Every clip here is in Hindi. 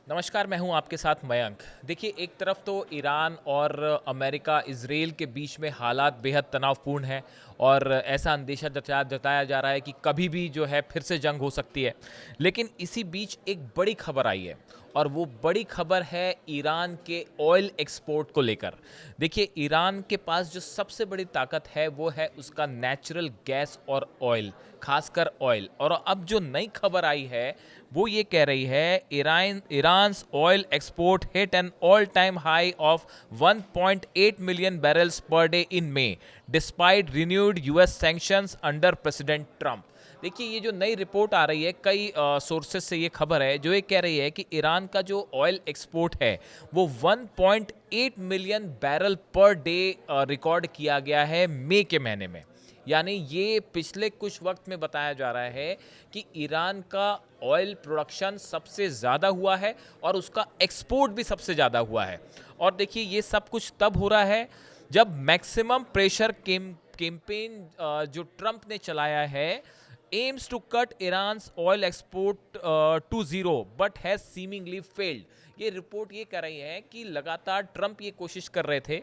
नमस्कार, मैं हूं आपके साथ मयंक। देखिए, एक तरफ तो ईरान और अमेरिका, इजराइल के बीच में हालात बेहद तनावपूर्ण हैं और ऐसा अंदेशा जताया जा रहा है कि कभी भी जो है फिर से जंग हो सकती है। लेकिन इसी बीच एक बड़ी खबर आई है और वो बड़ी खबर है ईरान के ऑयल एक्सपोर्ट को लेकर। देखिए, ईरान के पास जो सबसे बड़ी ताकत है वो है उसका नेचुरल गैस और ऑयल, खासकर ऑयल। और अब जो नई खबर आई है वो ये कह रही है Iran's oil export hit an all time high of 1.8 million barrels per day in May despite renewed US sanctions under president Trump. देखिए, ये जो नई रिपोर्ट आ रही है, कई सोर्सेज से ये खबर है जो ये कह रही है कि ईरान का जो ऑयल एक्सपोर्ट है वो 1.8 million barrel per day record किया गया है मई के महीने में। यानी ये पिछले कुछ वक्त में बताया जा रहा है कि ईरान का ऑयल प्रोडक्शन सबसे ज़्यादा हुआ है और उसका एक्सपोर्ट भी सबसे ज़्यादा हुआ है। और देखिए, ये सब कुछ तब हो रहा है जब मैक्सिमम प्रेशर कैंपेन जो ट्रंप ने चलाया है aims to cut Iran's oil export to zero but has seemingly failed. ये रिपोर्ट ये कह रही है कि लगातार ट्रंप ये कोशिश कर रहे थे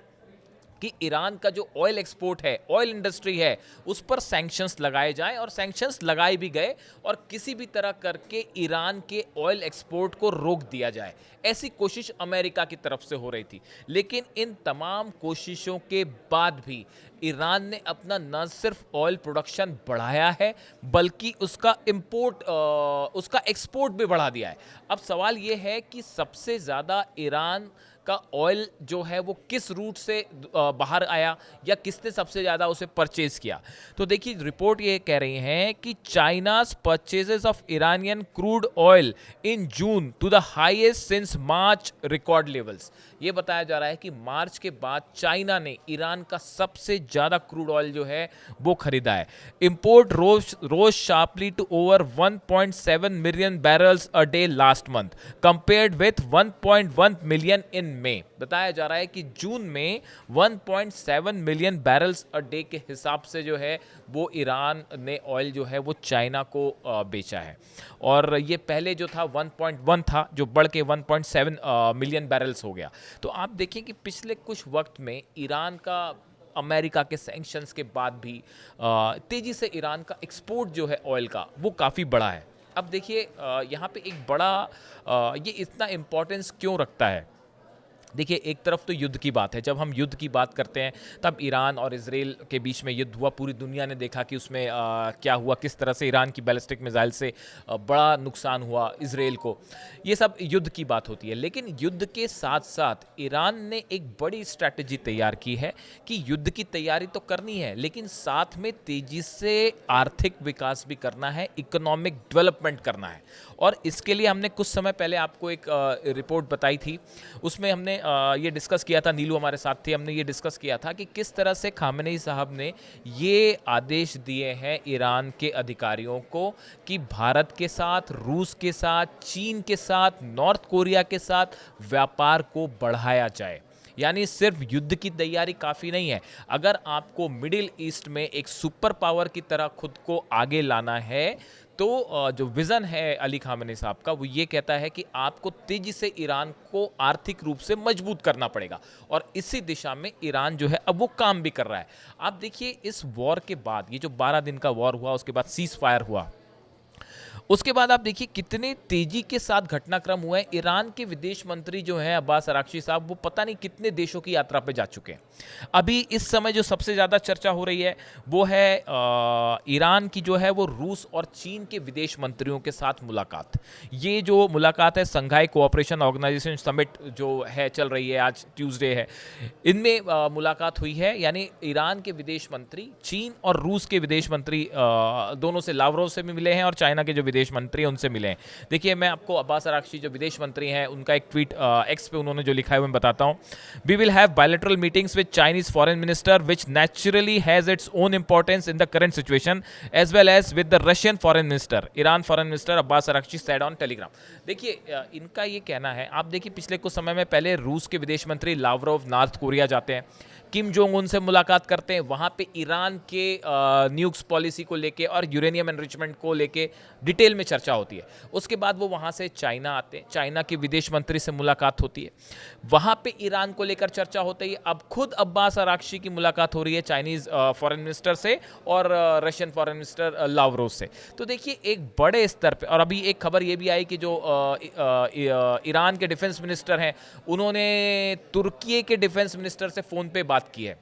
कि ईरान का जो ऑयल एक्सपोर्ट है, ऑयल इंडस्ट्री है, उस पर सैंक्शंस लगाए जाएं और सैंक्शंस लगाए भी गए और किसी भी तरह करके ईरान के ऑयल एक्सपोर्ट को रोक दिया जाए। ऐसी कोशिश अमेरिका की तरफ से हो रही थी। लेकिन इन तमाम कोशिशों के बाद भी ईरान ने अपना न सिर्फ ऑयल प्रोडक्शन बढ़ाया है बल्कि उसका एक्सपोर्ट भी बढ़ा दिया है। अब सवाल ये है कि सबसे ज़्यादा ईरान का ऑयल जो है वो किस रूट से बाहर आया या किसने सबसे ज़्यादा उसे परचेज किया। तो देखिए, रिपोर्ट ये कह रही है कि China's purchases of Iranian crude oil in June to the highest since March record levels. ये बताया जा रहा है कि मार्च के बाद चाइना ने ईरान का सबसे ज़्यादा क्रूड ऑयल जो है वो खरीदा है। Import rose sharply to over 1.7 million barrels a day last month compared with 1.1 million in May. बताया जा रहा है कि जून में 1.7 मिलियन बैरल्स अ डे के हिसाब से जो है वो ईरान ने ऑयल जो है वो चाइना को बेचा है। और ये पहले जो था 1.1 था जो बढ़ के 1.7 मिलियन बैरल्स हो गया। तो आप देखिए कि पिछले कुछ वक्त में ईरान का अमेरिका के सैंक्शंस के बाद भी तेज़ी से ईरान का एक्सपोर्ट जो है ऑयल का वो काफ़ी बढ़ा है। अब देखिए, यहाँ पे एक बड़ा ये इतना इम्पोर्टेंस क्यों रखता है। देखिए, एक तरफ तो युद्ध की बात है। जब हम युद्ध की बात करते हैं तब ईरान और इजराइल के बीच में युद्ध हुआ। पूरी दुनिया ने देखा कि उसमें क्या हुआ, किस तरह से ईरान की बैलिस्टिक मिसाइल से बड़ा नुकसान हुआ इजराइल को। ये सब युद्ध की बात होती है। लेकिन युद्ध के साथ साथ ईरान ने एक बड़ी स्ट्रैटेजी तैयार की है कि युद्ध की तैयारी तो करनी है लेकिन साथ में तेजी से आर्थिक विकास भी करना है, इकोनॉमिक डेवलपमेंट करना है। और इसके लिए हमने कुछ समय पहले आपको एक रिपोर्ट बताई थी। उसमें हमने ये डिस्कस किया था, नीलू हमारे साथ थी, हमने ये डिस्कस किया था कि किस तरह से खामेनेई साहब ने ये आदेश दिए हैं ईरान के अधिकारियों को कि भारत के साथ, रूस के साथ, चीन के साथ, नॉर्थ कोरिया के साथ व्यापार को बढ़ाया जाए। यानी सिर्फ युद्ध की तैयारी काफ़ी नहीं है। अगर आपको मिडिल ईस्ट में एक सुपर पावर की तरह खुद को आगे लाना है तो जो विज़न है अली खामेनी साहब का वो ये कहता है कि आपको तेज़ी से ईरान को आर्थिक रूप से मजबूत करना पड़ेगा और इसी दिशा में ईरान जो है अब वो काम भी कर रहा है। आप देखिए, इस वॉर के बाद, ये जो 12 दिन का वॉर हुआ, उसके बाद सीज फायर हुआ, उसके बाद आप देखिए कितने तेजी के साथ घटनाक्रम हुए हैं। ईरान के विदेश मंत्री जो हैं अब्बास अराक्ची साहब, वो पता नहीं कितने देशों की यात्रा पे जा चुके हैं। अभी इस समय जो सबसे ज़्यादा चर्चा हो रही है वो है ईरान की जो है वो रूस और चीन के विदेश मंत्रियों के साथ मुलाकात। ये जो मुलाकात है संघाई कोऑपरेशन ऑर्गेनाइजेशन समिट जो है चल रही है, आज ट्यूसडे है, इनमें मुलाकात हुई है। यानी ईरान के विदेश मंत्री चीन और रूस के विदेश मंत्री दोनों से, लावरोव से भी मिले हैं और चाइना के जो विदेश मंत्री हैं उनसे मिले हैं। देखिए, मैं आपको अब्बास अराक्ची जो विदेश मंत्री हैं उनका एक ट्वीट एक्स पे उन्होंने जो लिखा है वो मैं बताता हूँ। We will have bilateral meetings with Chinese foreign minister which naturally has its own importance in the current situation as well as with the Russian foreign minister, Iran foreign minister Abbas Araghchi said on Telegram. देखिए, इनका ये कहना है, आप देखिए पिछले कुछ समय में पहले रूस के विदेश मंत्री लावरोव नॉर्थ कोरिया जाते हैं, किम जोंग उन से मुलाकात करते हैं, वहाँ पे ईरान के न्यूक्स पॉलिसी को लेके और यूरेनियम एनरिचमेंट को लेके डिटेल डिटेल में चर्चा होती है। उसके बाद वो वहाँ से चाइना आते हैं, चाइना के विदेश मंत्री से मुलाकात होती है, वहाँ पे ईरान को लेकर चर्चा होती है। अब खुद अब्बास अराक्ची की मुलाकात हो रही है चाइनीज़ फॉरेन मिनिस्टर से और रशियन फॉरेन मिनिस्टर लावरोव से। तो देखिए एक बड़े स्तर पे, और अभी एक खबर ये भी आई कि जो ईरान के डिफेंस मिनिस्टर हैं, उन्होंने तुर्की के डिफेंस मिनिस्टर से फ़ोन पे बात की है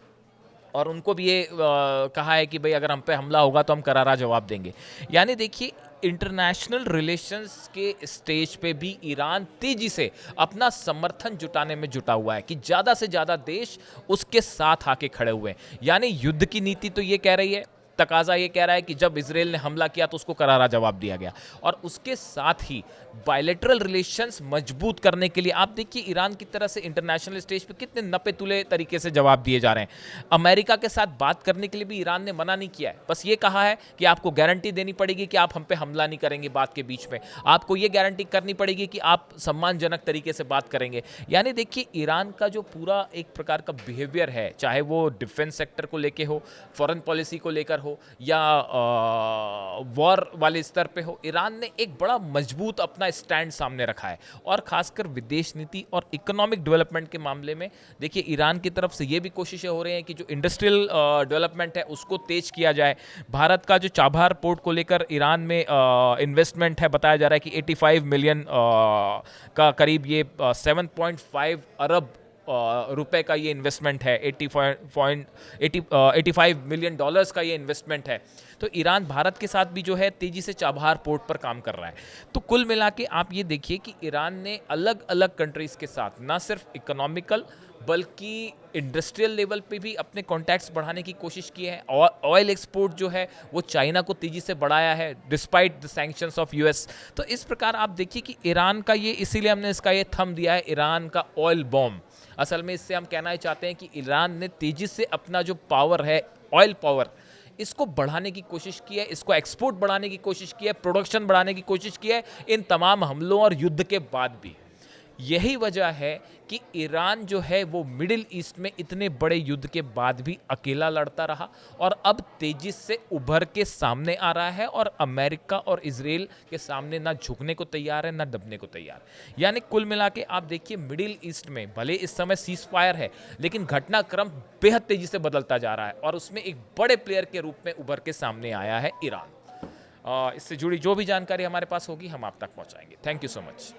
और उनको भी ये कहा है कि भाई अगर हम पे हमला होगा तो हम करारा जवाब देंगे। यानी देखिए इंटरनेशनल रिलेशंस के स्टेज पे भी ईरान तेजी से अपना समर्थन जुटाने में जुटा हुआ है कि ज़्यादा से ज़्यादा देश उसके साथ आके खड़े हुए हैं। यानी युद्ध की नीति तो ये कह रही है, तकाजा ये कह रहा है कि जब इजराइल ने हमला किया तो उसको करारा जवाब दिया गया, और उसके साथ ही बायलैटरल रिलेशंस मजबूत करने के लिए आप देखिए ईरान की तरह से इंटरनेशनल स्टेज पे कितने नपे तुले तरीके से जवाब दिए जा रहे हैं। अमेरिका के साथ बात करने के लिए भी ईरान ने मना नहीं किया है, बस ये कहा है कि आपको गारंटी देनी पड़ेगी कि आप हम पे हमला नहीं करेंगे बात के बीच में, आपको ये गारंटी करनी पड़ेगी कि आप सम्मानजनक तरीके से बात करेंगे। यानी देखिए ईरान का जो पूरा एक प्रकार का बिहेवियर है, चाहे वो डिफेंस सेक्टर को लेके हो, फॉरेन पॉलिसी को लेकर हो या वॉर वाले स्तर पे हो, ईरान ने एक बड़ा मजबूत अपना स्टैंड सामने रखा है। और खासकर विदेश नीति और इकोनॉमिक डेवलपमेंट के मामले में देखिए ईरान की तरफ से ये भी कोशिशें हो रही हैं कि जो इंडस्ट्रियल डेवलपमेंट है उसको तेज किया जाए। भारत का जो चाबहार पोर्ट को लेकर ईरान में इन्वेस्टमेंट है, बताया जा रहा है कि 85 मिलियन का करीब ये 7.5 अरब रुपए का ये इन्वेस्टमेंट है, 85 मिलियन डॉलर्स का ये इन्वेस्टमेंट है। तो ईरान भारत के साथ भी जो है तेजी से चाबहार पोर्ट पर काम कर रहा है। तो कुल मिला के आप ये देखिए कि ईरान ने अलग अलग कंट्रीज़ के साथ ना सिर्फ इकोनॉमिकल बल्कि इंडस्ट्रियल लेवल पे भी अपने कॉन्टैक्ट्स बढ़ाने की कोशिश की है। और ऑयल एक्सपोर्ट जो है वो चाइना को तेज़ी से बढ़ाया है despite the sanctions of US. तो इस प्रकार आप देखिए कि ईरान का ये, इसीलिए हमने इसका ये थंब दिया है ईरान का ऑयल बॉम्ब। असल में इससे हम कहना ही चाहते हैं कि ईरान ने तेज़ी से अपना जो पावर है, ऑयल पावर, इसको बढ़ाने की कोशिश की है, इसको एक्सपोर्ट बढ़ाने की कोशिश की है, प्रोडक्शन बढ़ाने की कोशिश की है इन तमाम हमलों और युद्ध के बाद भी। यही वजह है कि ईरान जो है वो मिडिल ईस्ट में इतने बड़े युद्ध के बाद भी अकेला लड़ता रहा और अब तेजी से उभर के सामने आ रहा है और अमेरिका और इजराइल के सामने ना झुकने को तैयार है ना दबने को तैयार। यानी कुल मिला के आप देखिए मिडिल ईस्ट में भले इस समय सीज फायर है, लेकिन घटनाक्रम बेहद तेजी से बदलता जा रहा है और उसमें एक बड़े प्लेयर के रूप में उभर के सामने आया है ईरान। इससे जुड़ी जो भी जानकारी हमारे पास होगी हम आप तक पहुँचाएंगे। Thank you so much.